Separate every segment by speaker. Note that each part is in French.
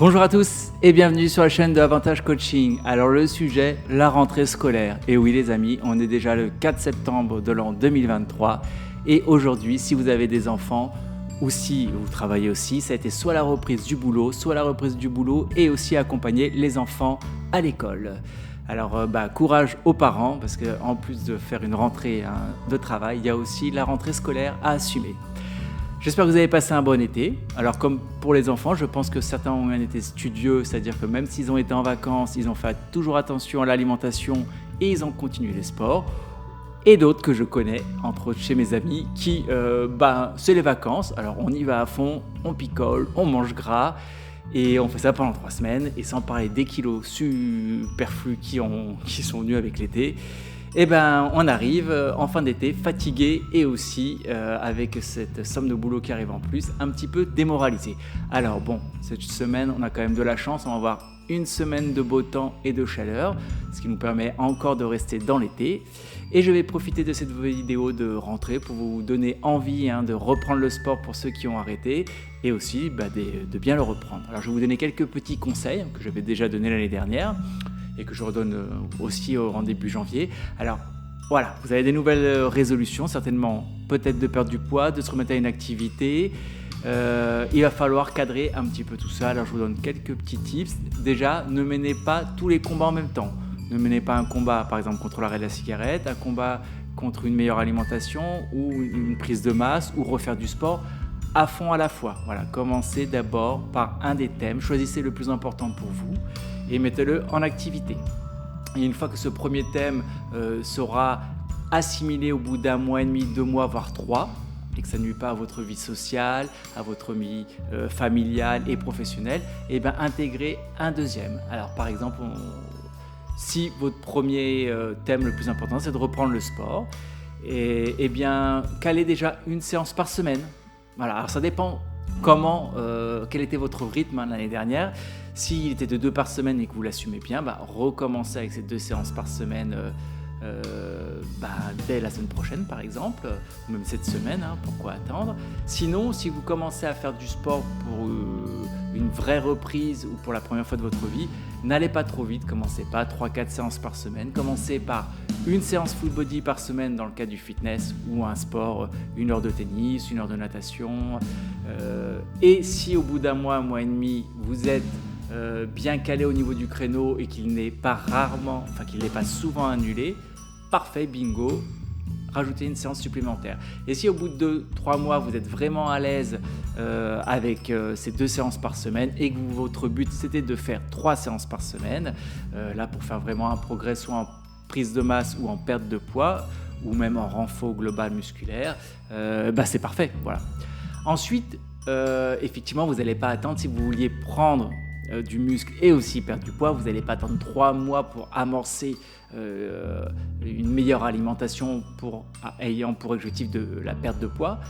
Speaker 1: Bonjour à tous et bienvenue sur la chaîne de Avantage Coaching. Alors le sujet, la rentrée scolaire. Et oui les amis, on est déjà le 4 septembre de l'an 2023 et aujourd'hui, si vous avez des enfants ou si vous travaillez aussi, ça a été soit la reprise du boulot, et aussi accompagner les enfants à l'école. Alors courage aux parents parce qu'en plus de faire une rentrée de travail, il y a aussi la rentrée scolaire à assumer. J'espère que vous avez passé un bon été. Alors comme pour les enfants, je pense que certains ont un été studieux, c'est-à-dire que même s'ils ont été en vacances, ils ont fait toujours attention à l'alimentation et ils ont continué les sports. Et d'autres que je connais, entre autres chez mes amis, qui, c'est les vacances. Alors on y va à fond, on picole, on mange gras et on fait ça pendant 3 semaines. Et sans parler des kilos superflus qui sont venus avec l'été. On arrive en fin d'été fatigué et aussi avec cette somme de boulot qui arrive en plus, un petit peu démoralisé. Alors bon, cette semaine, on a quand même de la chance, on va avoir une semaine de beau temps et de chaleur, ce qui nous permet encore de rester dans l'été. Et je vais profiter de cette vidéo de rentrée pour vous donner envie de reprendre le sport pour ceux qui ont arrêté et aussi de bien le reprendre. Alors je vais vous donner quelques petits conseils que j'avais déjà donnés l'année dernière et que je redonne aussi en début janvier. Alors voilà, vous avez des nouvelles résolutions, certainement peut-être de perdre du poids, de se remettre à une activité. Il va falloir cadrer un petit peu tout ça. Alors je vous donne quelques petits tips. Déjà, ne menez pas tous les combats en même temps. Ne menez pas un combat par exemple contre l'arrêt de la cigarette, un combat contre une meilleure alimentation ou une prise de masse ou refaire du sport à fond à la fois. Voilà, commencez d'abord par un des thèmes, choisissez le plus important pour vous et mettez-le en activité. Et une fois que ce premier thème sera assimilé au bout d'un mois et demi, 2 mois, voire 3, et que ça ne nuit pas à votre vie sociale, à votre vie familiale et professionnelle, intégrez un deuxième. Alors par exemple, si votre premier thème le plus important, c'est de reprendre le sport, calez déjà une séance par semaine. Voilà, alors ça dépend quel était votre rythme l'année dernière. S'il était de 2 par semaine et que vous l'assumez bien, recommencez avec ces 2 séances par semaine dès la semaine prochaine par exemple, ou même cette semaine, pourquoi attendre. Sinon, si vous commencez à faire du sport pour une vraie reprise ou pour la première fois de votre vie, n'allez pas trop vite, commencez pas 3-4 séances par semaine, commencez par une séance full body par semaine dans le cas du fitness ou un sport, 1 heure de tennis, 1 heure de natation. Et si au bout d'un mois et demi, vous êtes bien calé au niveau du créneau et qu'il n'est pas souvent annulé, parfait, bingo, rajoutez une séance supplémentaire. Et si au bout de 2-3 mois, vous êtes vraiment à l'aise avec ces 2 séances par semaine et que votre but c'était de faire 3 séances par semaine, là pour faire vraiment un progrès soit en prise de masse ou en perte de poids ou même en renfort global musculaire, c'est parfait. Voilà. Ensuite, effectivement, vous n'allez pas attendre si vous vouliez prendre du muscle et aussi perdre du poids, vous n'allez pas attendre 3 mois pour amorcer une meilleure alimentation ayant pour objectif de la perte de poids.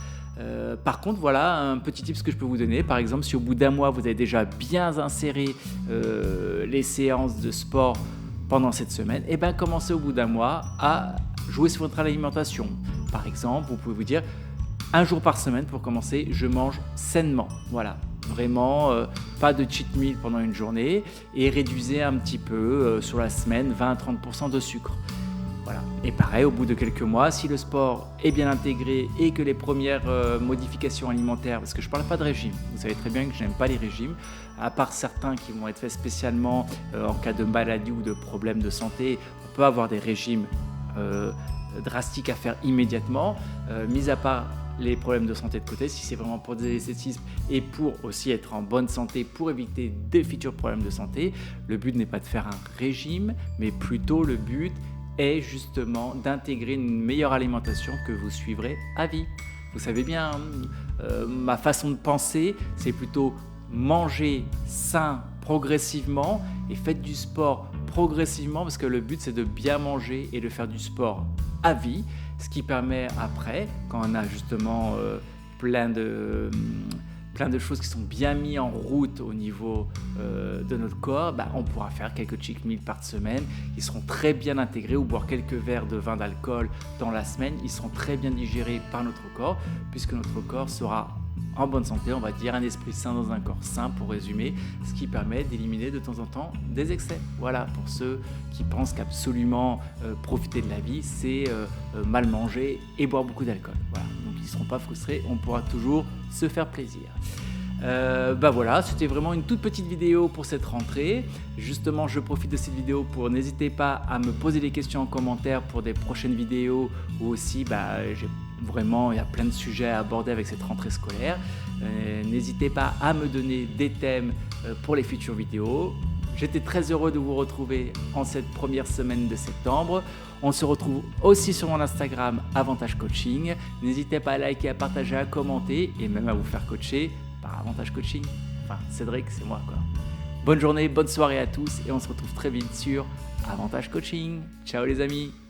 Speaker 1: Par contre, voilà un petit tip que je peux vous donner. Par exemple, si au bout d'un mois, vous avez déjà bien inséré les séances de sport pendant cette semaine, commencez au bout d'un mois à jouer sur votre alimentation. Par exemple, vous pouvez vous dire 1 jour par semaine pour commencer, je mange sainement. Voilà. Vraiment, pas de cheat meal pendant une journée et réduisez un petit peu sur la semaine 20-30% de sucre. Voilà. Et pareil, au bout de quelques mois, si le sport est bien intégré et que les premières modifications alimentaires, parce que je ne parle pas de régime, vous savez très bien que je n'aime pas les régimes, à part certains qui vont être faits spécialement en cas de maladie ou de problème de santé, on peut avoir des régimes drastiques à faire immédiatement, mis à part les problèmes de santé de côté, si c'est vraiment pour des esthétismes et pour aussi être en bonne santé, pour éviter des futurs problèmes de santé, le but n'est pas de faire un régime, mais plutôt le but est justement d'intégrer une meilleure alimentation que vous suivrez à vie. Vous savez bien, ma façon de penser, c'est plutôt manger sain progressivement et faites du sport progressivement parce que le but c'est de bien manger et de faire du sport à vie, ce qui permet après, quand on a justement plein de choses qui sont bien mises en route au niveau de notre corps, on pourra faire quelques cheat meals par semaine, ils seront très bien intégrés, ou boire quelques verres de vin d'alcool dans la semaine, ils seront très bien digérés par notre corps, puisque notre corps sera en bonne santé, on va dire, un esprit sain dans un corps sain pour résumer, ce qui permet d'éliminer de temps en temps des excès. Voilà, pour ceux qui pensent qu'absolument profiter de la vie, c'est mal manger et boire beaucoup d'alcool. Voilà, donc ils ne seront pas frustrés, on pourra toujours se faire plaisir. Voilà, c'était vraiment une toute petite vidéo pour cette rentrée. Justement, je profite de cette vidéo pour n'hésitez pas à me poser des questions en commentaire pour des prochaines vidéos ou aussi il y a plein de sujets à aborder avec cette rentrée scolaire. N'hésitez pas à me donner des thèmes pour les futures vidéos. J'étais très heureux de vous retrouver en cette première semaine de septembre. On se retrouve aussi sur mon Instagram Avantage Coaching. N'hésitez pas à liker, à partager, à commenter et même à vous faire coacher par Avantage Coaching. Enfin, Cédric, c'est moi quoi. Bonne journée, bonne soirée à tous et on se retrouve très vite sur Avantage Coaching. Ciao les amis.